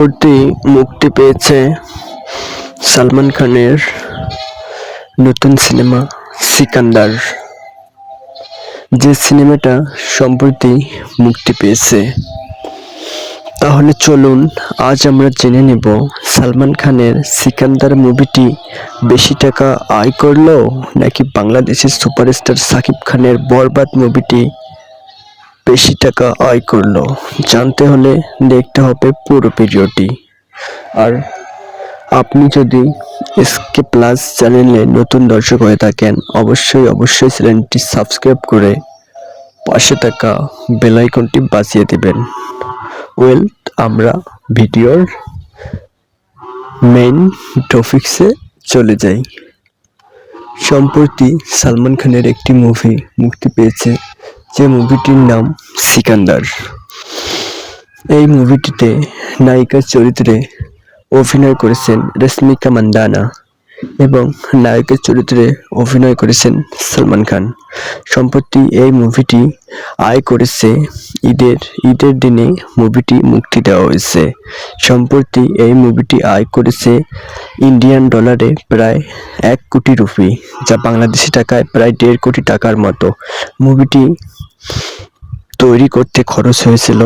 সম্প্রতি মুক্তি পেয়েছে সালমান খানের নতুন সিনেমা সিকান্দার। যে সিনেমাটা সম্প্রতি মুক্তি পেয়েছে, তাহলে চলুন আজ আমরা জেনে নেব সালমান খানের সিকান্দার মুভিটি বেশি টাকা আয় করলো নাকি বাংলাদেশের সুপারস্টার সাকিব খানের বরবাদ মুভিটি বেশি টাকা আয় করলো। জানতে হলে দেখতে হবে পুরো ভিডিওটি। আর আপনি যদি এসকে প্লাস চ্যানেলে নতুন দর্শক হয়ে থাকেন, অবশ্যই চ্যানেলটি সাবস্ক্রাইব করে পাশে থাকা বেল আইকনটি বাজিয়ে দেবেন। আমরা ভিডিওর মেইন টপিকসে চলে যাই। সম্প্রতি সালমান খানের একটি মুভি মুক্তি পেয়েছে, যে মুভিটির নাম সিকান্দার। এই মুভিটিতে নায়িকার চরিত্রে অভিনয় করেছেন রশ্মিকা মান্দানা এবং নায়কের চরিত্রে অভিনয় করেছেন সালমান খান। সম্প্রতি এই মুভিটি আয় করেছে ঈদের দিনে মুভিটি মুক্তি দেওয়া হয়েছে। সম্প্রতি এই মুভিটি আয় করেছে ইন্ডিয়ান ডলারে প্রায় 1 কোটি রুপি, যা বাংলাদেশি টাকায় প্রায় 1.5 কোটি টাকার মতো। মুভিটি তৈরি করতে খরচ হয়েছিল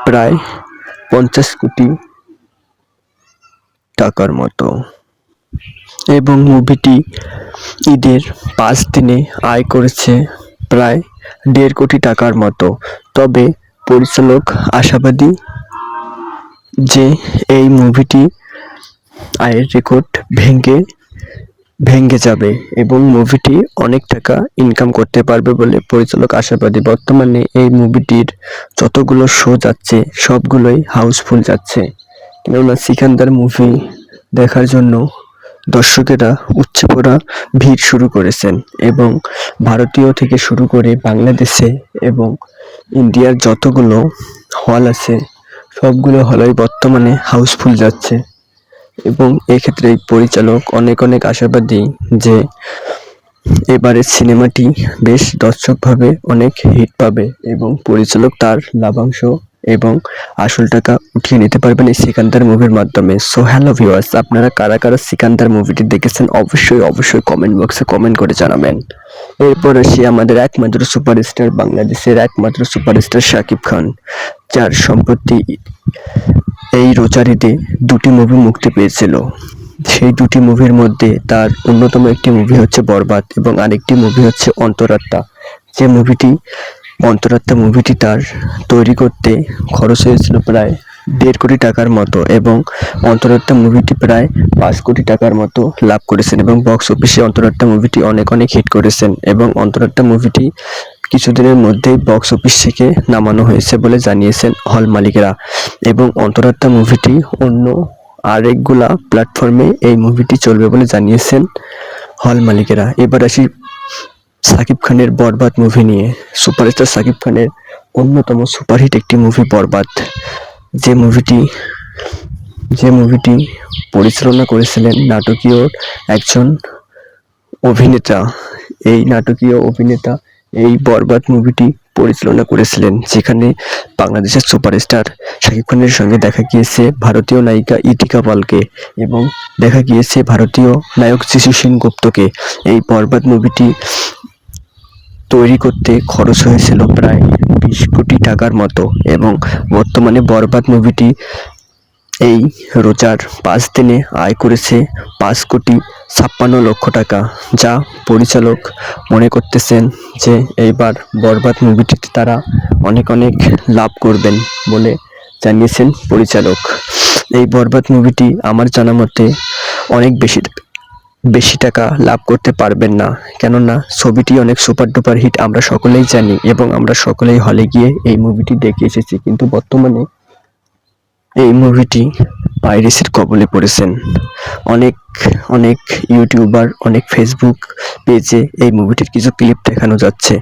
প্রায় 50 কোটি টাকার মতো এবং মুভিটি ঈদের 5 দিনে আয় করেছে প্রায় 1.5 কোটি টাকার মতো। তবে পরিচালক আশাবাদী যে এই মুভিটি আয়ের রেকর্ড ভেঙে যাবে এবং মুভিটি অনেক টাকা ইনকাম করতে পারবে বলে পরিচালক আশাবাদী। বর্তমানে এই মুভিটির যতগুলো শো যাচ্ছে সবগুলোই হাউসফুল যাচ্ছে, কেননা সিকান্দার মুভি দেখার জন্য দর্শকেরা উপচে পড়া ভিড় শুরু করেছেন এবং ভারতীয় থেকে শুরু করে বাংলাদেশে এবং ইন্ডিয়ার যতগুলো হল আছে সবগুলো হলই বর্তমানে হাউসফুল যাচ্ছে এবং এক্ষেত্রে পরিচালক অনেক আশাবাদী যে এবারের সিনেমাটি বেশ দর্শকভাবে অনেক হিট পাবে এবং পরিচালক তার লাভাংশ এবং আসল টাকা উঠিয়ে নিতে পারবেন এই সিকান্দার মুভির মাধ্যমে। সো হ্যালো ভিউয়ার্স, আপনারা কারা সিকান্দার মুভিটি দেখেছেন অবশ্যই কমেন্ট বক্সে কমেন্ট করে জানাবেন। এরপর আসি আমাদের একমাত্র সুপারস্টার, বাংলাদেশের একমাত্র সুপারস্টার শাকিব খান, যার সম্প্রতি এই রোজার ঈদে 2টি মুভি মুক্তি পেয়েছিল। সেই 2টি মুভির মধ্যে তার অন্যতম একটি মুভি হচ্ছে বরবাদ এবং আরেকটি মুভি হচ্ছে অন্তরাত্মা। যে অন্তরাত্মা মুভিটি তার তৈরি করতে খরচ হয়েছিল প্রায় 1.5 কোটি টাকার মতো এবং অন্তরাত্মা মুভিটি প্রায় 5 কোটি টাকার মতো লাভ করেছেন এবং বক্স অফিসে অন্তরাত্মা মুভিটি অনেক হিট করেছেন এবং অন্তরাত্মা মুভিটি কিছুদিনের মধ্যেই বক্স অফিস থেকে নামানো হয়েছে বলে জানিয়েছেন হল মালিকেরা এবং অন্তরাত্মা মুভিটি অন্য আরেকগুলা প্ল্যাটফর্মে এই মুভিটি চলবে বলে জানিয়েছেন হল মালিকেরা। এবার আসি সাকিব খানের বরবাদ মুভি নিয়ে। সুপারস্টার সাকিব খানের অন্যতম সুপারহিট একটি মুভি বরবাদ, যে মুভিটি পরিচালনা করেছিলেন নাটকীয় একজন অভিনেতা। এই নাটকীয় অভিনেতা এই বরবাদ মুভিটি পরিচালনা করেছিলেন, যেখানে বাংলাদেশের সুপারস্টার শাকিব খানের সঙ্গে দেখা গিয়েছে ভারতীয় নায়িকা ইতিকা পালকে এবং দেখা গিয়েছে ভারতীয় নায়ক যিশু সেনগুপ্তকে। এই বরবাদ মুভিটি তৈরি করতে খরচ হয়েছিল প্রায় 20 কোটি টাকার মতো এবং বর্তমানে বরবাদ মুভিটি এই রোজার 5 দিনে আয় করেছে 5,56,00,000 টাকা, যা পরিচালক মনে করতেছেন যে এইবার বরবাদ মুভিটিতে তারা অনেক লাভ করবেন বলে জানিয়েছেন পরিচালক। এই বরবাদ মুভিটি আমার জানা মতে অনেক বেশি টাকা লাভ করতে পারবেন না, কেননা ছবিটি অনেক সুপার ডুপার হিট আমরা সকলেই জানি এবং আমরা সকলেই হলে গিয়ে এই মুভিটি দেখে এসেছি। কিন্তু বর্তমানে এই মুভিটি পাইরেসির কবলে পড়েছেন। অনেক ইউটিউবার, অনেক ফেসবুক পেজে এই মুভিটির কিছু ক্লিপ দেখানো যাচ্ছে,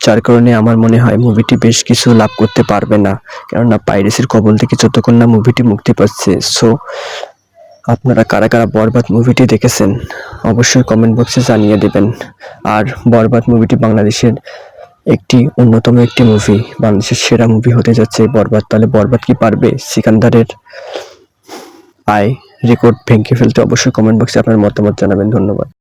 যার কারণে আমার মনে হয় মুভিটি বেশ কিছু লাভ করতে পারবে না, কেননা পাইরেসির কবল থেকে যতক্ষণ না মুভিটি মুক্তি পাচ্ছে। সো আপনারা কারা বরবাদ মুভিটি দেখেছেন অবশ্যই কমেন্ট বক্সে জানিয়ে দেবেন। আর বরবাদ মুভিটি বাংলাদেশের অন্যতম একটি মুভি, বাংলাদেশের সেরা মুভি হতে যাচ্ছে বরবাদ। তাহলে বরবাদ কি পারবে সিকান্দারের আয় রেকর্ড ভেঙে ফেলতে অবশ্যই কমেন্ট বক্সে আপনার মতামত জানাবেন। ধন্যবাদ।